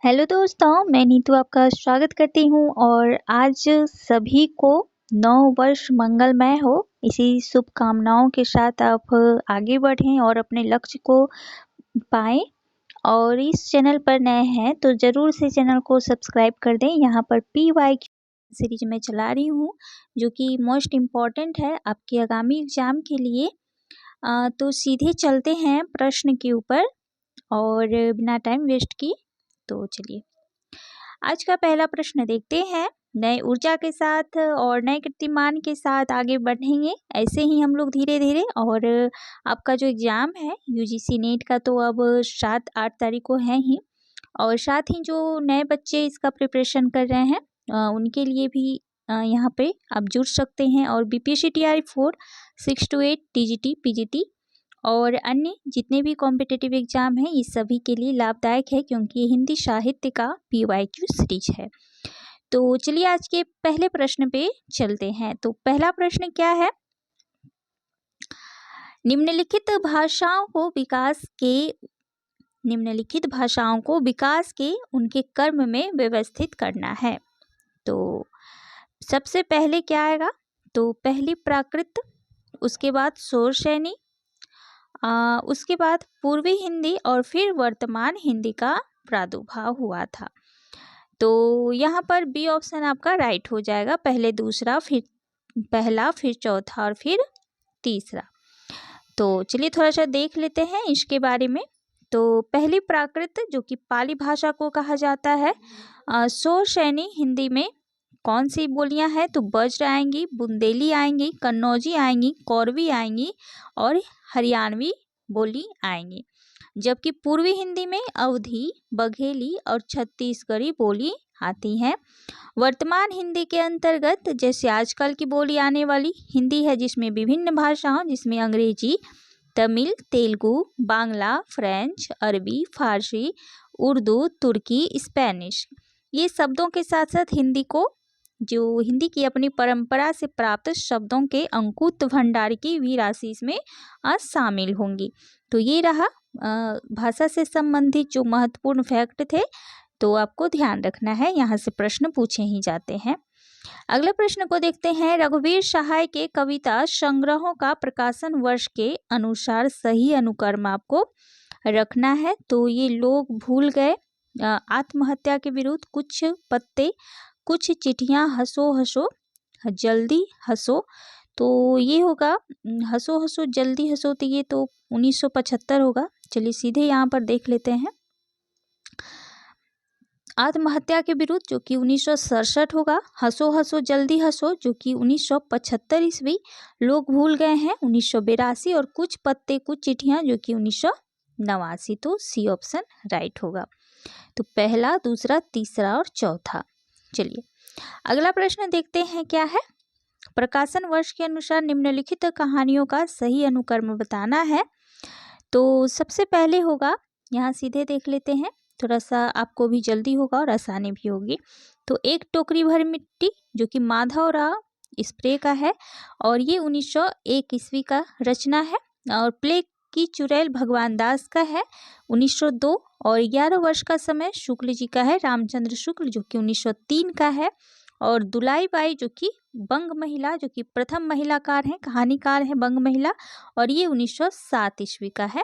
Hello दोस्तों, मैं नीतू आपका स्वागत करती हूँ और आज सभी को नव वर्ष मंगलमय हो। इसी शुभकामनाओं के साथ आप आगे बढ़ें और अपने लक्ष्य को पाएं। और इस चैनल पर नए हैं तो ज़रूर से चैनल को सब्सक्राइब कर दें। यहाँ पर PYQ सीरीज में चला रही हूँ जो कि मोस्ट इम्पॉर्टेंट है आपके आगामी एग्जाम के लिए। तो सीधे चलते हैं प्रश्न के ऊपर और बिना टाइम वेस्ट की तो चलिए आज का पहला प्रश्न देखते हैं। नए ऊर्जा के साथ और नए कीर्तिमान के साथ आगे बढ़ेंगे ऐसे ही हम लोग धीरे धीरे। और आपका जो एग्ज़ाम है UGC नेट का तो अब 7-8 तारीख को है ही। और साथ ही जो नए बच्चे इसका प्रिपरेशन कर रहे हैं उनके लिए भी यहाँ पे आप जुड़ सकते हैं। और BPSC TR 4 6 to 8 TGT PGT और अन्य जितने भी कॉम्पिटिटिव एग्जाम हैं इस सभी के लिए लाभदायक है क्योंकि ये हिंदी साहित्य का PYQ सीरीज है। तो चलिए आज के पहले प्रश्न पे चलते हैं। तो पहला प्रश्न क्या है? निम्नलिखित भाषाओं को विकास के उनके क्रम में व्यवस्थित करना है। तो सबसे पहले क्या आएगा? तो पहली प्राकृत, उसके बाद शौरसेनी, उसके बाद पूर्वी हिंदी और फिर वर्तमान हिंदी का प्रादुर्भाव हुआ था। तो यहाँ पर बी ऑप्शन आपका राइट हो जाएगा। पहले दूसरा, फिर पहला, फिर चौथा और फिर तीसरा। तो चलिए थोड़ा सा देख लेते हैं इसके बारे में। तो पहली प्राकृत जो कि पाली भाषा को कहा जाता है। शौरसेनी हिंदी में कौन सी बोलियां हैं? तो ब्रज आएंगी, बुंदेली आएंगी, कन्नौजी आएंगी, कौरवी आएंगी और हरियाणवी बोली आएंगी। जबकि पूर्वी हिंदी में अवधी, बघेली और छत्तीसगढ़ी बोली आती हैं। वर्तमान हिंदी के अंतर्गत जैसे आजकल की बोली आने वाली हिंदी है जिसमें विभिन्न भाषाओं जिसमें अंग्रेजी, तमिल, तेलुगु, बांग्ला, फ्रेंच, अरबी, फारसी, उर्दू, तुर्की, स्पेनिश, ये शब्दों के साथ साथ हिंदी को जो हिंदी की अपनी परंपरा से प्राप्त शब्दों के अंकुत भंडार की भी राशि इसमें शामिल होंगी। तो ये रहा भाषा से संबंधित जो महत्वपूर्ण फैक्ट थे। तो आपको ध्यान रखना है, यहाँ से प्रश्न पूछे ही जाते हैं। अगले प्रश्न को देखते हैं। रघुवीर सहाय के कविता संग्रहों का प्रकाशन वर्ष के अनुसार सही अनुक्रम आपको रखना है। तो ये लोग भूल गए, आत्महत्या के विरुद्ध, कुछ पत्ते, कुछ चिट्ठियां, हंसो हंसो जल्दी हंसो, तो ये होगा हंसो हंसो जल्दी हंसो, तो ये तो 1975 होगा। चलिए सीधे यहाँ पर देख लेते हैं। आत्महत्या के विरुद्ध जो कि 1967 होगा। हंसो हंसो जल्दी हंसो जो कि 1975 ईस्वी। लोग भूल गए हैं 1982 और कुछ पत्ते कुछ चिट्ठियां जो कि 1989। तो सी ऑप्शन राइट होगा। तो पहला, दूसरा, तीसरा और चौथा। चलिए अगला प्रश्न देखते हैं क्या है। प्रकाशन वर्ष के अनुसार निम्नलिखित कहानियों का सही अनुक्रम बताना है। तो सबसे पहले होगा, यहाँ सीधे देख लेते हैं, थोड़ा सा आपको भी जल्दी होगा और आसानी भी होगी। तो एक टोकरी भर मिट्टी जो कि माधवराव स्प्रे का है और ये 1901 ईस्वी का रचना है। और प्ले की चुड़ैल भगवान दास का है 1902। और 11 वर्ष का समय शुक्ल जी का है, रामचंद्र शुक्ल, जो कि 1903 का है। और दुलाई बाई जो कि बंग महिला, जो कि प्रथम महिलाकार हैं, कहानीकार हैं बंग महिला, और ये 1907 ईस्वी का है।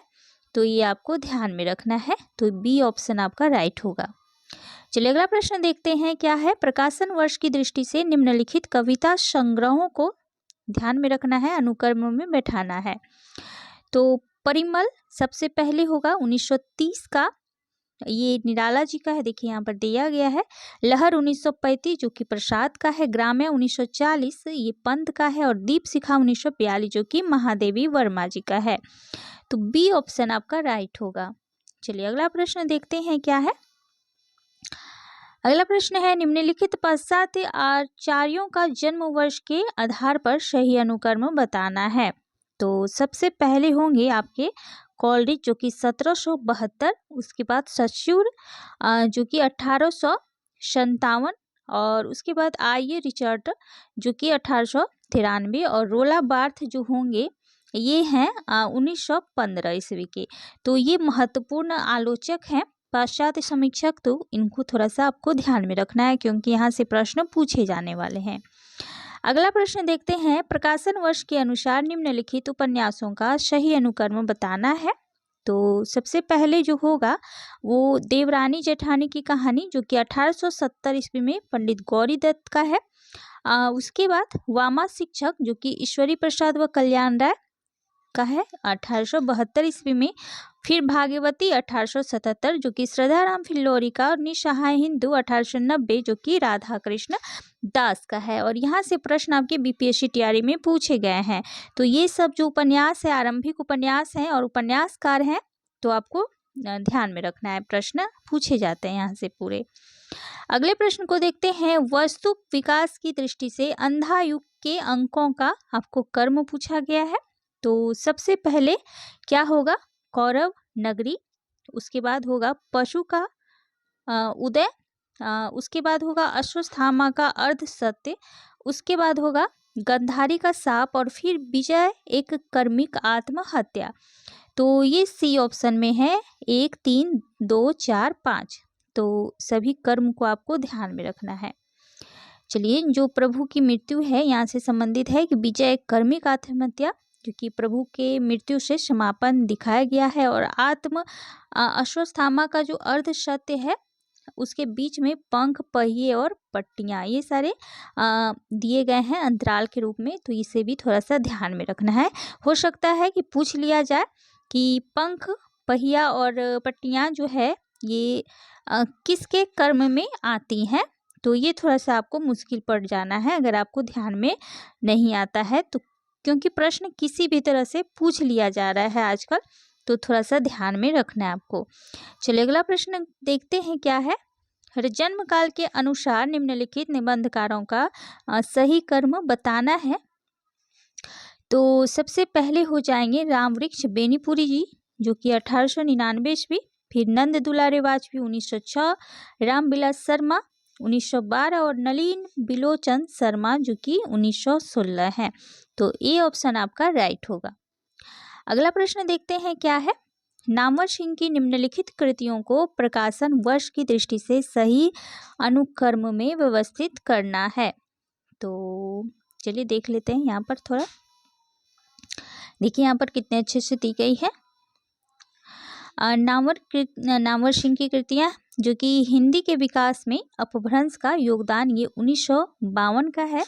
तो ये आपको ध्यान में रखना है। तो बी ऑप्शन आपका राइट होगा। चलिए अगला प्रश्न देखते हैं क्या है। प्रकाशन वर्ष की दृष्टि से निम्नलिखित कविता संग्रहों को ध्यान में रखना है, अनुक्रम में बैठाना है। तो परिमल सबसे पहले होगा 1930 का, ये निराला जी का है, देखिए यहाँ पर दिया गया है। लहर 1935 जो कि प्रसाद का है। ग्राम्य 1940 ये पंत का है। और दीप शिखा 1942 जो कि महादेवी वर्मा जी का है। तो बी ऑप्शन आपका राइट होगा। चलिए अगला प्रश्न देखते हैं क्या है। अगला प्रश्न है, निम्नलिखित पाश्चात्य आचार्यों का जन्म वर्ष के आधार पर सही अनुक्रम बताना है। तो सबसे पहले होंगे आपके कॉलरिज जो कि 1772, उसके बाद सच्चूर जो कि 1857, और उसके बाद आर्य रिचर्ड जो कि 1893, और रोला बार्थ जो होंगे ये हैं 1915 ईस्वी के। तो ये महत्वपूर्ण आलोचक हैं पाश्चात्य समीक्षक, तो इनको थोड़ा सा आपको ध्यान में रखना है क्योंकि यहाँ से प्रश्न पूछे जाने वाले हैं। अगला प्रश्न देखते हैं, प्रकाशन वर्ष के अनुसार निम्नलिखित उपन्यासों का सही अनुक्रम बताना है। तो सबसे पहले जो होगा वो देवरानी जेठानी की कहानी, जो कि 1870 ईस्वी में पंडित गौरी दत्त का है। उसके बाद वामा शिक्षक, जो कि ईश्वरी प्रसाद व कल्याण राय का है, 1872 ईस्वी में। फिर भाग्यवती 1877, जो कि श्रद्धाराम फिल्लोरी का। और निसहाय हिंदू 1890, जो कि राधा कृष्ण दास का है। और यहाँ से प्रश्न आपके बीपीएससी तैयारी में पूछे गए हैं। तो ये सब जो उपन्यास है आरंभिक उपन्यास हैं और उपन्यासकार हैं, तो आपको ध्यान में रखना है, प्रश्न पूछे जाते हैं यहाँ से पूरे। अगले प्रश्न को देखते हैं, वस्तु विकास की दृष्टि से अंधा युग के अंकों का आपको कर्म पूछा गया है। तो सबसे पहले क्या होगा, कौरव नगरी। उसके बाद होगा पशु का उदय। उसके बाद होगा अश्वत्थामा का अर्ध सत्य। उसके बाद होगा गंधारी का साप। और फिर विजय एक कर्मिक आत्महत्या। तो ये सी ऑप्शन में है, 1, 3, 2, 4, 5। तो सभी कर्म को आपको ध्यान में रखना है। चलिए, जो प्रभु की मृत्यु है यहाँ से संबंधित है कि विजय एक कर्मिक आत्महत्या, क्योंकि प्रभु के मृत्यु से समापन दिखाया गया है। और अश्वत्थामा का जो अर्ध सत्य है उसके बीच में पंख, पहिए और पट्टियां, ये सारे दिए गए हैं अंतराल के रूप में। तो इसे भी थोड़ा सा ध्यान में रखना है। हो सकता है कि पूछ लिया जाए कि पंख, पहिया और पट्टियां जो है ये किसके कर्म में आती हैं। तो ये थोड़ा सा आपको मुश्किल पड़ जाना है अगर आपको ध्यान में नहीं आता है तो, क्योंकि प्रश्न किसी भी तरह से पूछ लिया जा रहा है आजकल, तो थोड़ा सा ध्यान में रखना है आपको। चलिए अगला प्रश्न देखते हैं क्या है। जन्म काल के अनुसार निम्नलिखित निबंधकारों का सही कर्म बताना है। तो सबसे पहले हो जाएंगे रामवृक्ष बेनीपुरी जी, जो कि 1899 ईस्वी। फिर नंद दुलारे वाजपेयी 1906, रामविलास शर्मा 1912 और नलिन बिलोचन शर्मा जो कि 1916 है। तो ये ऑप्शन आपका राइट होगा। अगला प्रश्न देखते हैं क्या है। नामवर सिंह की निम्नलिखित कृतियों को प्रकाशन वर्ष की दृष्टि से सही अनुक्रम में व्यवस्थित करना है। तो चलिए देख लेते हैं यहाँ पर थोड़ा। देखिए यहाँ पर कितने अच्छे से दी गई है। नामवर सिंह की कृतियाँ जो कि हिंदी के विकास में अपभ्रंश का योगदान, ये 1952 का है।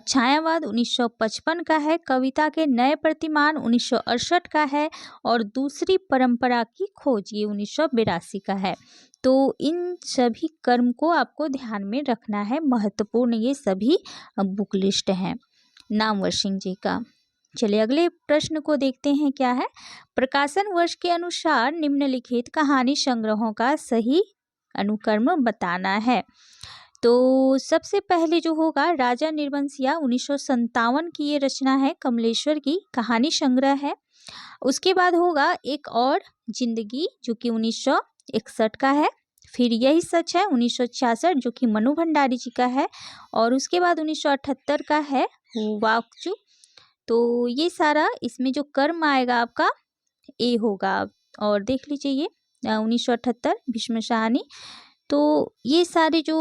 छायावाद 1955 का है। कविता के नए प्रतिमान 1968 का है। और दूसरी परंपरा की खोज ये 1982 का है। तो इन सभी कर्म को आपको ध्यान में रखना है, महत्वपूर्ण ये सभी बुक लिस्ट हैं नामवर सिंह जी का। चलिए अगले प्रश्न को देखते हैं क्या है। प्रकाशन वर्ष के अनुसार निम्नलिखित कहानी संग्रहों का सही अनुक्रम बताना है। तो सबसे पहले जो होगा राजा निर्वंशिया 1957 की ये रचना है, कमलेश्वर की कहानी संग्रह है। उसके बाद होगा एक और जिंदगी जो कि 1961 का है। फिर यही सच है 1966 जो कि मनु भंडारी जी का है। और उसके बाद 1978 का है वाकचू। तो ये सारा इसमें जो कर्म आएगा आपका ए होगा। और देख लीजिए ये 1978 भीष्म शाहनी। तो ये सारी जो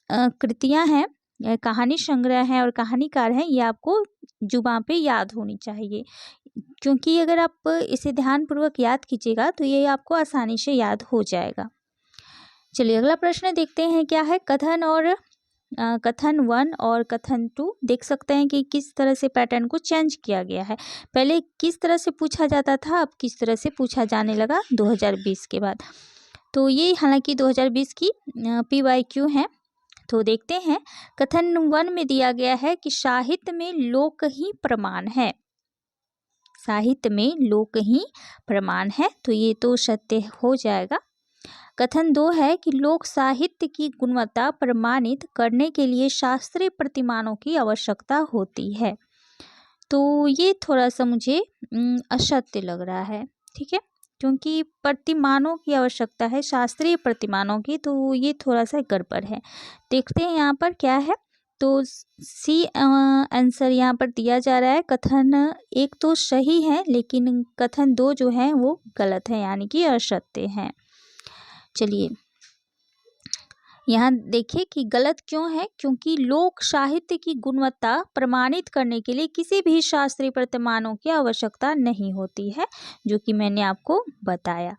कृतियां हैं, कहानी संग्रह हैं और कहानीकार हैं, ये आपको जुबान पे याद होनी चाहिए, क्योंकि अगर आप इसे ध्यानपूर्वक याद कीजिएगा तो ये आपको आसानी से याद हो जाएगा। चलिए अगला प्रश्न देखते हैं क्या है। कथन 1 और कथन 2 देख सकते हैं कि किस तरह से पैटर्न को चेंज किया गया है। पहले किस तरह से पूछा जाता था, अब किस तरह से पूछा जाने लगा 2020 के बाद। तो ये हालांकि 2020 की PYQ है। तो देखते हैं कथन 1 में दिया गया है कि साहित्य में लोक ही प्रमाण है। साहित्य में लोक ही प्रमाण है, तो ये तो सत्य हो जाएगा। कथन 2 है कि लोक साहित्य की गुणवत्ता प्रमाणित करने के लिए शास्त्रीय प्रतिमानों की आवश्यकता होती है। तो ये थोड़ा सा मुझे असत्य लग रहा है, ठीक है, क्योंकि प्रतिमानों की आवश्यकता है, शास्त्रीय प्रतिमानों की, तो ये थोड़ा सा गड़बड़ है। देखते हैं यहाँ पर क्या है। तो सी आंसर यहाँ पर दिया जा रहा है। कथन 1 तो सही है, लेकिन कथन 2 जो है वो गलत है, यानी कि असत्य है। चलिए यहाँ देखिए कि गलत क्यों है, क्योंकि लोक साहित्य की गुणवत्ता प्रमाणित करने के लिए किसी भी शास्त्रीय प्रमाणों की आवश्यकता नहीं होती है, जो कि मैंने आपको बताया।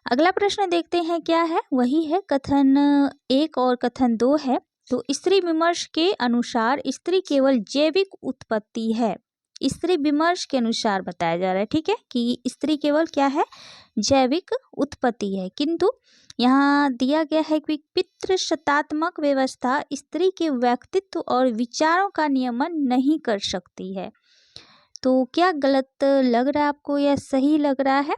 अगला प्रश्न देखते हैं क्या है, वही है कथन 1 और कथन 2 है। तो स्त्री विमर्श के अनुसार स्त्री केवल जैविक उत्पत्ति है। स्त्री विमर्श के अनुसार बताया जा रहा है, ठीक है, कि स्त्री केवल क्या है, जैविक उत्पत्ति है, किंतु यहाँ दिया गया है कि पितृसत्तात्मक व्यवस्था स्त्री के व्यक्तित्व और विचारों का नियमन नहीं कर सकती है। तो क्या गलत लग रहा है आपको या सही लग रहा है?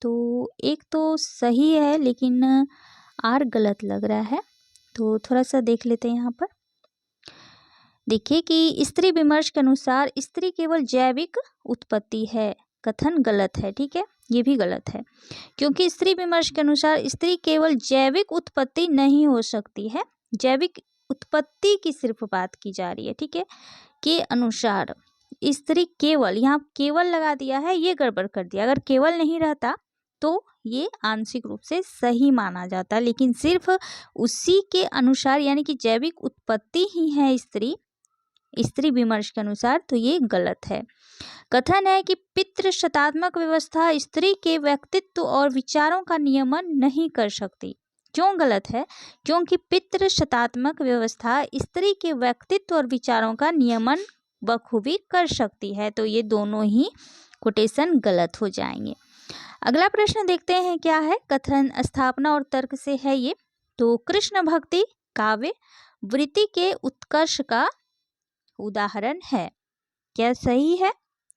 तो एक तो सही है लेकिन आर गलत लग रहा है। तो थोड़ा सा देख लेते हैं यहाँ पर। देखिए कि स्त्री विमर्श के अनुसार स्त्री केवल जैविक उत्पत्ति है, कथन गलत है, ठीक है, ये भी गलत है, क्योंकि स्त्री विमर्श के अनुसार स्त्री केवल जैविक उत्पत्ति नहीं हो सकती है। जैविक उत्पत्ति की सिर्फ बात की जा रही है, ठीक है, के अनुसार स्त्री केवल, यहाँ केवल लगा दिया है, ये गड़बड़ कर दिया। अगर केवल नहीं रहता तो ये आंशिक रूप से सही माना जाता, लेकिन सिर्फ उसी के अनुसार यानी कि जैविक उत्पत्ति ही है स्त्री विमर्श के अनुसार, तो ये गलत है। कथन है कि पितृसत्तात्मक व्यवस्था स्त्री के व्यक्तित्व और विचारों का नियमन नहीं कर सकती। क्यों गलत है? क्योंकि पितृसत्तात्मक व्यवस्था स्त्री के व्यक्तित्व और विचारों का नियमन बखूबी कर सकती है। तो ये दोनों ही कोटेशन गलत हो जाएंगे। अगला प्रश्न देखते हैं क्या है, कथन स्थापना और तर्क से है ये। तो कृष्ण भक्ति काव्य वृत्ति के उत्कर्ष का उदाहरण है, क्या सही है?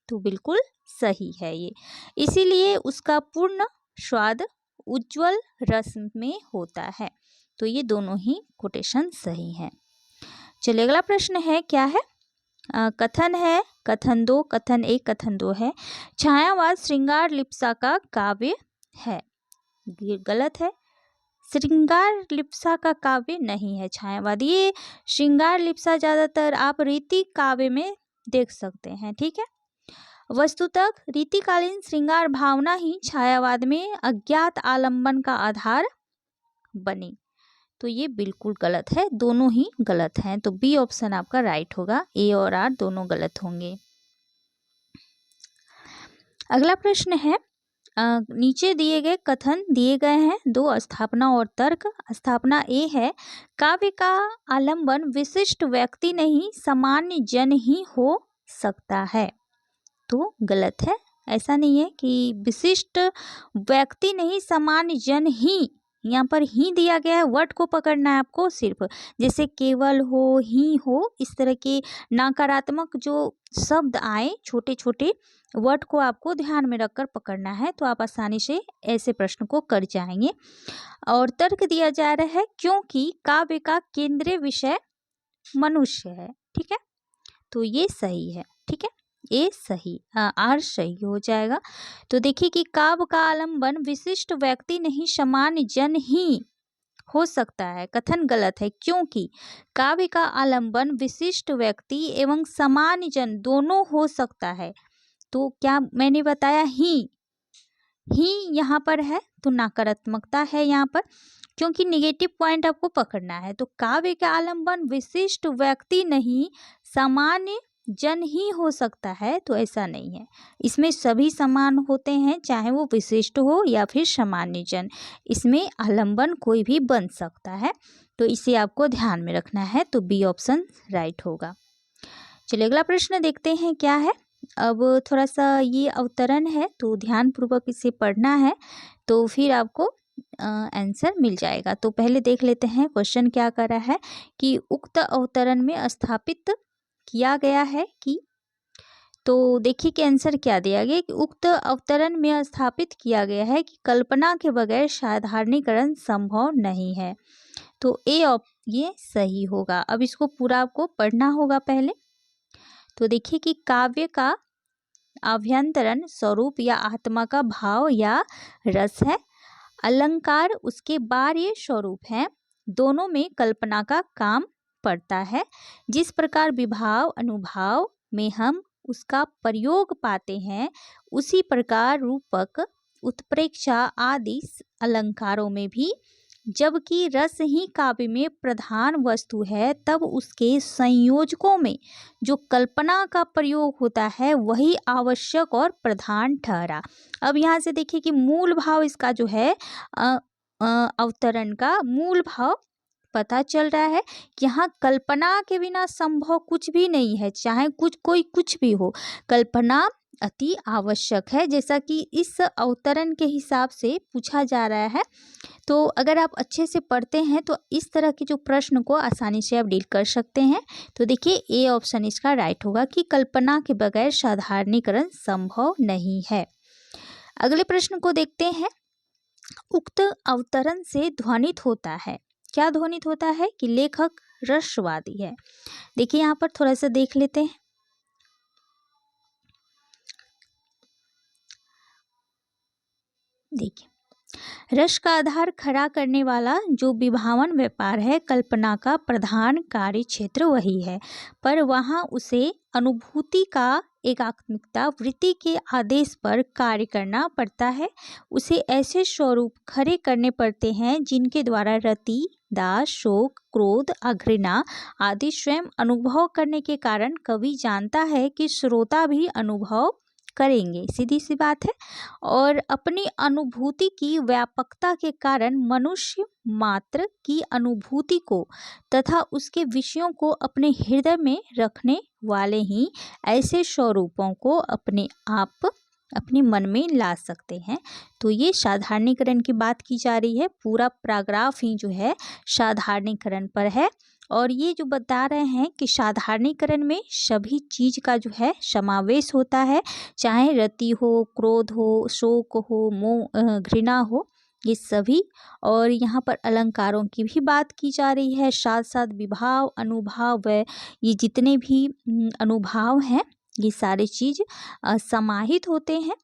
तो बिल्कुल सही है ये, इसीलिए उसका पूर्ण स्वाद उज्जवल रस में होता है। तो ये दोनों ही कोटेशन सही है। चलिए अगला प्रश्न है क्या है, कथन है कथन 2, कथन 1 कथन 2 है, छायावाद श्रृंगार लिप्सा का काव्य है। ये गलत है, श्रृंगार लिप्सा का काव्य नहीं है छायावाद। ये श्रृंगार लिप्सा ज्यादातर आप रीति काव्य में देख सकते हैं, ठीक है। वस्तुतः रीतिकालीन श्रृंगार भावना ही छायावाद में अज्ञात आलंबन का आधार बनी। तो ये बिल्कुल गलत है, दोनों ही गलत हैं। तो बी ऑप्शन आपका राइट होगा, ए और आर दोनों गलत होंगे। अगला प्रश्न है, नीचे दिए गए कथन दिए गए हैं, 2 स्थापना और तर्क। स्थापना ए है, काव्य का आलंबन विशिष्ट व्यक्ति नहीं सामान्य जन ही हो सकता है। तो गलत है, ऐसा नहीं है कि विशिष्ट व्यक्ति नहीं सामान्य जन ही, यहाँ पर ही दिया गया है, वर्ड को पकड़ना है आपको सिर्फ, जैसे केवल हो, ही हो, इस तरह के नकारात्मक जो शब्द आए छोटे छोटे वर्ड को आपको ध्यान में रखकर पकड़ना है, तो आप आसानी से ऐसे प्रश्न को कर जाएंगे। और तर्क दिया जा रहा है क्योंकि काव्य का केंद्रीय विषय मनुष्य है, ठीक है, तो ये सही है, ठीक है, ये सही, आर सही हो जाएगा। तो देखिए कि काव्य का आलंबन विशिष्ट व्यक्ति नहीं सामान्य जन ही हो सकता है, कथन गलत है, क्योंकि काव्य का आलंबन विशिष्ट व्यक्ति एवं सामान्य जन दोनों हो सकता है। तो क्या मैंने बताया ही यहाँ पर है, तो नकारात्मकता है यहाँ पर, क्योंकि निगेटिव पॉइंट आपको पकड़ना है। तो काव्य का आलंबन विशिष्ट व्यक्ति नहीं सामान्य जन ही हो सकता है, तो ऐसा नहीं है, इसमें सभी समान होते हैं, चाहे वो विशिष्ट हो या फिर सामान्य जन, इसमें आलंबन कोई भी बन सकता है। तो इसे आपको ध्यान में रखना है, तो बी ऑप्शन राइट होगा। चलिए अगला प्रश्न देखते हैं क्या है। अब थोड़ा सा ये अवतरण है, तो ध्यानपूर्वक इसे पढ़ना है, तो फिर आपको आंसर मिल जाएगा। तो पहले देख लेते हैं क्वेश्चन क्या कर रहा है कि उक्त अवतरण में स्थापित किया गया है कि, तो देखिए कि आंसर क्या दिया गया कि उक्त अवतरण में स्थापित किया गया है कि कल्पना के बगैर साधारणीकरण संभव नहीं है। तो ए ये सही होगा। अब इसको पूरा आपको पढ़ना होगा पहले। तो देखिए कि काव्य का आभ्यंतरण स्वरूप या आत्मा का भाव या रस है, अलंकार उसके बाह्य स्वरूप है, दोनों में कल्पना का काम पड़ता है। जिस प्रकार विभाव अनुभाव में हम उसका प्रयोग पाते हैं, उसी प्रकार रूपक उत्प्रेक्षा आदि अलंकारों में भी। जबकि रस ही काव्य में प्रधान वस्तु है, तब उसके संयोजकों में जो कल्पना का प्रयोग होता है वही आवश्यक और प्रधान ठहरा। अब यहाँ से देखिए कि मूल भाव इसका जो है अवतरण का मूल भाव पता चल रहा है कि यहाँ कल्पना के बिना संभव कुछ भी नहीं है, चाहे कोई कुछ भी हो, कल्पना अति आवश्यक है, जैसा कि इस अवतरण के हिसाब से पूछा जा रहा है। तो अगर आप अच्छे से पढ़ते हैं तो इस तरह के जो प्रश्न को आसानी से आप डील कर सकते हैं। तो देखिए ए ऑप्शन इसका राइट होगा कि कल्पना के बगैर साधारणीकरण संभव नहीं है। अगले प्रश्न को देखते हैं। उक्त अवतरण से ध्वनित होता है, क्या ध्वनित होता है कि लेखक रसवादी है। देखिए यहाँ पर थोड़ा सा देख लेते हैं। देखिए, रस का आधार खड़ा करने वाला जो विभावन व्यापार है, कल्पना का प्रधान कार्य क्षेत्र वही है, पर वहाँ उसे अनुभूति का एकात्मिकता वृत्ति के आदेश पर कार्य करना पड़ता है। उसे ऐसे स्वरूप खड़े करने पड़ते हैं जिनके द्वारा रति, दास, शोक, क्रोध, घृणा आदि स्वयं अनुभव करने के कारण कवि जानता है कि श्रोता भी अनुभव करेंगे, सीधी सी बात है। और अपनी अनुभूति की व्यापकता के कारण मनुष्य मात्र की अनुभूति को तथा उसके विषयों को अपने हृदय में रखने वाले ही ऐसे स्वरूपों को अपने आप अपने मन में ला सकते हैं। तो ये साधारणीकरण की बात की जा रही है, पूरा पैराग्राफ ही जो है साधारणीकरण पर है। और ये जो बता रहे हैं कि साधारणीकरण में सभी चीज का जो है समावेश होता है, चाहे रति हो, क्रोध हो, शोक हो, मोह, घृणा हो, ये सभी। और यहाँ पर अलंकारों की भी बात की जा रही है, साथ साथ विभाव, अनुभाव, ये जितने भी अनुभाव हैं ये सारे चीज समाहित होते हैं।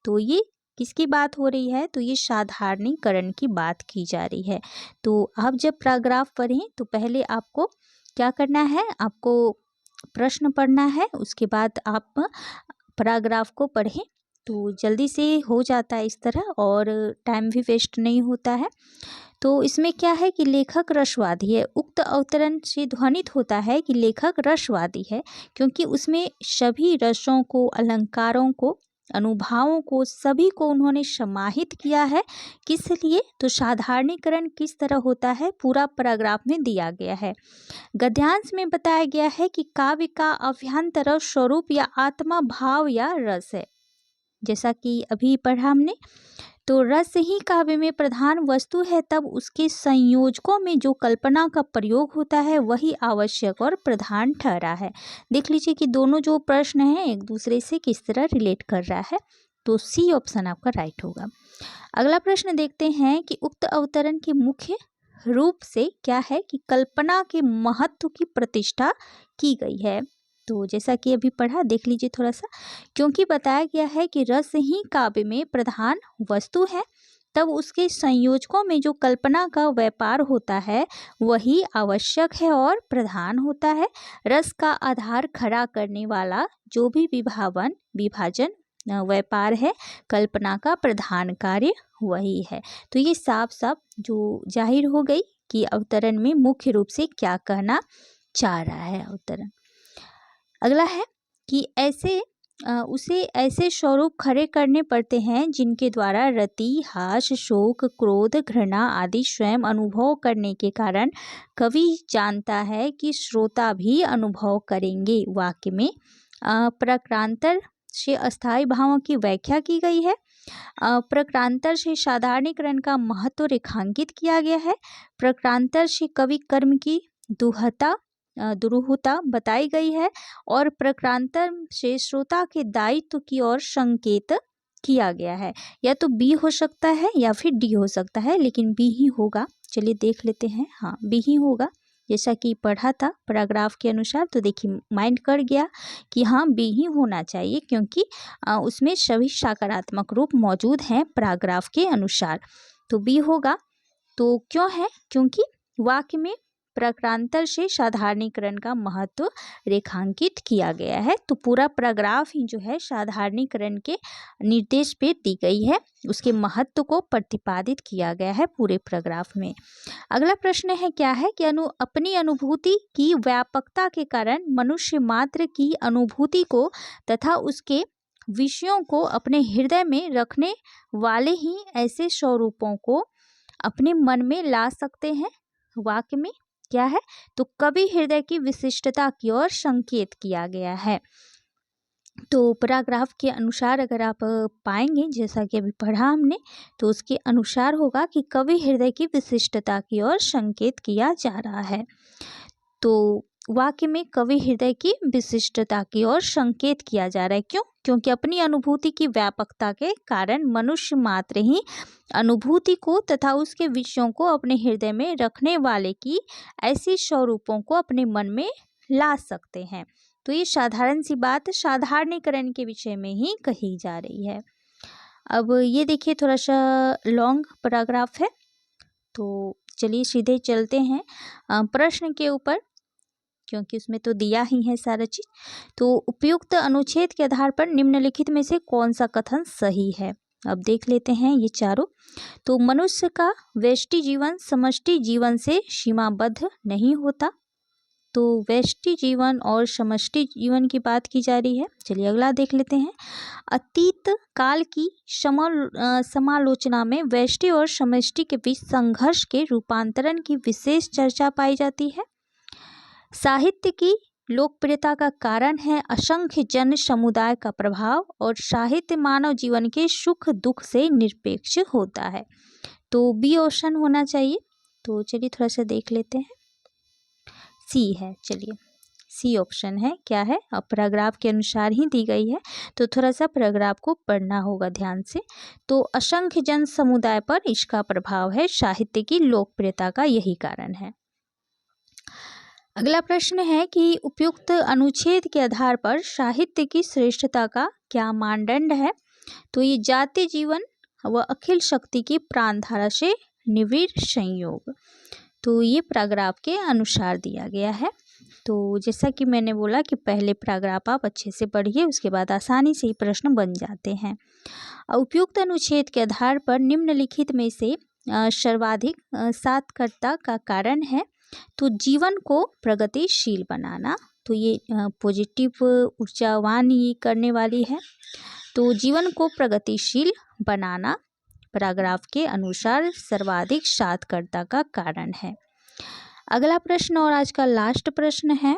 तो ये किसकी बात हो रही है, तो ये साधारणीकरण की बात की जा रही है। तो आप जब पैराग्राफ पढ़ें तो पहले आपको क्या करना है, आपको प्रश्न पढ़ना है, उसके बाद आप पैराग्राफ को पढ़ें तो जल्दी से हो जाता है इस तरह, और टाइम भी वेस्ट नहीं होता है। तो इसमें क्या है कि लेखक रसवादी है। उक्त अवतरण से ध्वनित होता है कि लेखक रसवादी है, क्योंकि उसमें सभी रसों को, अलंकारों को, अनुभावों को, सभी को उन्होंने समाहित किया है। किस लिए, तो साधारणीकरण किस तरह होता है पूरा पैराग्राफ में दिया गया है। गद्यांश में बताया गया है कि काव्य का अभ्यंतर स्वरूप या आत्मा, भाव या रस है, जैसा कि अभी पढ़ा हमने। तो रस ही काव्य में प्रधान वस्तु है, तब उसके संयोजकों में जो कल्पना का प्रयोग होता है वही आवश्यक और प्रधान ठहरा है। देख लीजिए कि दोनों जो प्रश्न हैं एक दूसरे से किस तरह रिलेट कर रहा है। तो सी ऑप्शन आपका राइट होगा। अगला प्रश्न देखते हैं कि उक्त अवतरण के मुख्य रूप से क्या है कि कल्पना के महत्व की प्रतिष्ठा की गई है। तो जैसा कि अभी पढ़ा, देख लीजिए थोड़ा सा। क्योंकि बताया गया है कि रस ही काव्य में प्रधान वस्तु है, तब उसके संयोजकों में जो कल्पना का व्यापार होता है वही आवश्यक है और प्रधान होता है। रस का आधार खड़ा करने वाला जो भी विभाजन व्यापार है, कल्पना का प्रधान कार्य वही है। तो ये साफ साफ जो जाहिर हो गई कि अवतरण में मुख्य रूप से क्या कहना चाह रहा है अवतरण। अगला है कि उसे ऐसे स्वरूप खड़े करने पड़ते हैं जिनके द्वारा रति, हास, शोक, क्रोध, घृणा आदि स्वयं अनुभव करने के कारण कवि जानता है कि श्रोता भी अनुभव करेंगे। वाक्य में प्रकारांतर से अस्थायी भावों की व्याख्या की गई है। प्रकारांतर से साधारणीकरण का महत्व रेखांकित किया गया है। प्रकारांतर से कवि कर्म की दुरूहता बताई गई है, और प्रकारांतर से श्रोता के दायित्व की ओर संकेत किया गया है। या तो बी हो सकता है या फिर डी हो सकता है, लेकिन बी ही होगा। चलिए देख लेते हैं। हाँ, बी ही होगा, जैसा कि पढ़ा था पैराग्राफ के अनुसार। तो देखिए माइंड कर गया कि हाँ बी ही होना चाहिए, क्योंकि उसमें सभी सकारात्मक रूप मौजूद हैं पैराग्राफ के अनुसार। तो बी होगा। तो क्यों है, क्योंकि वाक्य में प्रकारांतर से साधारणीकरण का महत्व रेखांकित किया गया है। तो पूरा पैराग्राफ ही जो है साधारणीकरण के निर्देश पे दी गई है, उसके महत्व को प्रतिपादित किया गया है पूरे पैराग्राफ में। अगला प्रश्न है क्या है कि अपनी अनुभूति की व्यापकता के कारण मनुष्य मात्र की अनुभूति को तथा उसके विषयों को अपने हृदय में रखने वाले ही ऐसे स्वरूपों को अपने मन में ला सकते हैं। वाक्य में क्या है, तो कवि हृदय की विशिष्टता की ओर संकेत किया गया है। तो पैराग्राफ के अनुसार अगर आप पाएंगे, जैसा कि अभी पढ़ा हमने, तो उसके अनुसार होगा कि कवि हृदय की विशिष्टता की ओर संकेत किया जा रहा है। तो वाक्य में कवि हृदय की विशिष्टता की ओर संकेत किया जा रहा है। क्यों? क्योंकि अपनी अनुभूति की व्यापकता के कारण मनुष्य मात्र ही अनुभूति को तथा उसके विषयों को अपने हृदय में रखने वाले की ऐसी स्वरूपों को अपने मन में ला सकते हैं। तो ये साधारण सी बात साधारणीकरण के विषय में ही कही जा रही है। अब ये देखिए थोड़ा सा लॉन्ग पैराग्राफ है, तो चलिए सीधे चलते हैं प्रश्न के ऊपर, क्योंकि उसमें तो दिया ही है सारा चीज। तो उपयुक्त अनुच्छेद के आधार पर निम्नलिखित में से कौन सा कथन सही है? अब देख लेते हैं ये चारों। तो मनुष्य का व्यष्टि जीवन समष्टि जीवन से सीमाबद्ध नहीं होता। तो व्यष्टि जीवन और समष्टि जीवन की बात की जा रही है। चलिए अगला देख लेते हैं। अतीत काल की समालोचना में व्यष्टि और समष्टि के बीच संघर्ष के रूपांतरण की विशेष चर्चा पाई जाती है। साहित्य की लोकप्रियता का कारण है असंख्य जन समुदाय का प्रभाव, और साहित्य मानव जीवन के सुख दुख से निरपेक्ष होता है। तो बी ऑप्शन होना चाहिए। तो चलिए थोड़ा सा देख लेते हैं। सी है, चलिए सी ऑप्शन है। क्या है? अब पैराग्राफ के अनुसार ही दी गई है, तो थोड़ा सा पैराग्राफ को पढ़ना होगा ध्यान से। तो असंख्य जन समुदाय पर इसका प्रभाव है, साहित्य की लोकप्रियता का यही कारण है। अगला प्रश्न है कि उपयुक्त अनुच्छेद के आधार पर साहित्य की श्रेष्ठता का क्या मानदंड है? तो ये जाति जीवन व अखिल शक्ति की प्राणधारा से निविड़ संयोग। तो ये पैराग्राफ के अनुसार दिया गया है। तो जैसा कि मैंने बोला कि पहले पैराग्राफ आप अच्छे से पढ़िए, उसके बाद आसानी से ही प्रश्न बन जाते हैं। उपयुक्त अनुच्छेद के आधार पर निम्नलिखित में से सर्वाधिक सार्थकता का कारण है। तो जीवन को प्रगतिशील बनाना। तो ये पॉजिटिव ऊर्जावान ये करने वाली है। तो जीवन को प्रगतिशील बनाना पैराग्राफ के अनुसार सर्वाधिक सार्थकता का कारण है। अगला प्रश्न और आज का लास्ट प्रश्न है,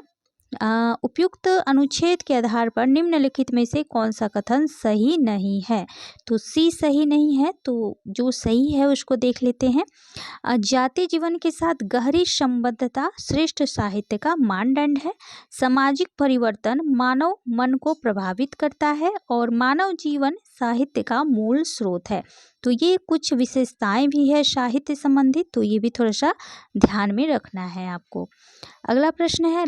उपयुक्त अनुच्छेद के आधार पर निम्नलिखित में से कौन सा कथन सही नहीं है? तो सी सही नहीं है। तो जो सही है उसको देख लेते हैं। जाति जीवन के साथ गहरी संबद्धता श्रेष्ठ साहित्य का मानदंड है। सामाजिक परिवर्तन मानव मन को प्रभावित करता है और मानव जीवन साहित्य का मूल स्रोत है। तो ये कुछ विशेषताएं भी है साहित्य संबंधित, तो ये भी थोड़ा सा ध्यान में रखना है आपको। अगला प्रश्न है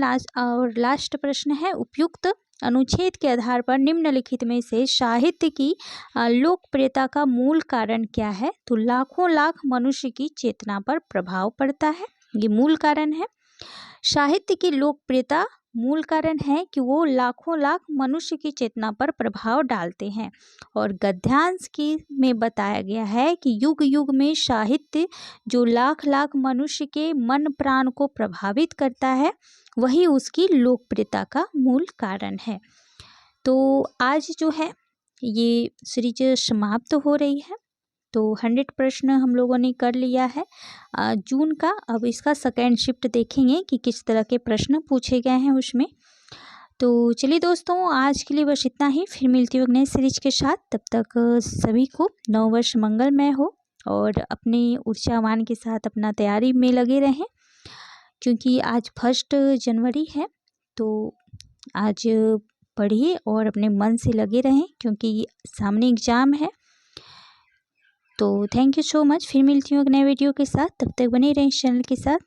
लास्ट प्रश्न है, उपयुक्त अनुच्छेद के आधार पर निम्नलिखित में से साहित्य की लोकप्रियता का मूल कारण क्या है? तो लाखों लाख मनुष्य की चेतना पर प्रभाव पड़ता है, ये मूल कारण है। साहित्य की लोकप्रियता मूल कारण है कि वो लाखों लाख मनुष्य की चेतना पर प्रभाव डालते हैं। और गद्यांश की में बताया गया है कि युग युग में साहित्य जो लाख लाख मनुष्य के मन प्राण को प्रभावित करता है, वही उसकी लोकप्रियता का मूल कारण है। तो आज जो है ये सीरीज समाप्त हो रही है। तो 100 प्रश्न हम लोगों ने कर लिया है जून का। अब इसका सेकेंड शिफ्ट देखेंगे कि किस तरह के प्रश्न पूछे गए हैं उसमें। तो चलिए दोस्तों, आज के लिए बस इतना ही। फिर मिलती हूँ नए सीरीज के साथ। तब तक सभी को नववर्ष मंगलमय हो और अपने ऊर्जावान के साथ अपना तैयारी में लगे रहें, क्योंकि आज 1 जनवरी है। तो आज पढ़िए और अपने मन से लगे रहें, क्योंकि सामने एग्ज़ाम है। तो थैंक यू सो मच। फिर मिलती हूँ एक नए वीडियो के साथ। तब तक बने रहें इस चैनल के साथ।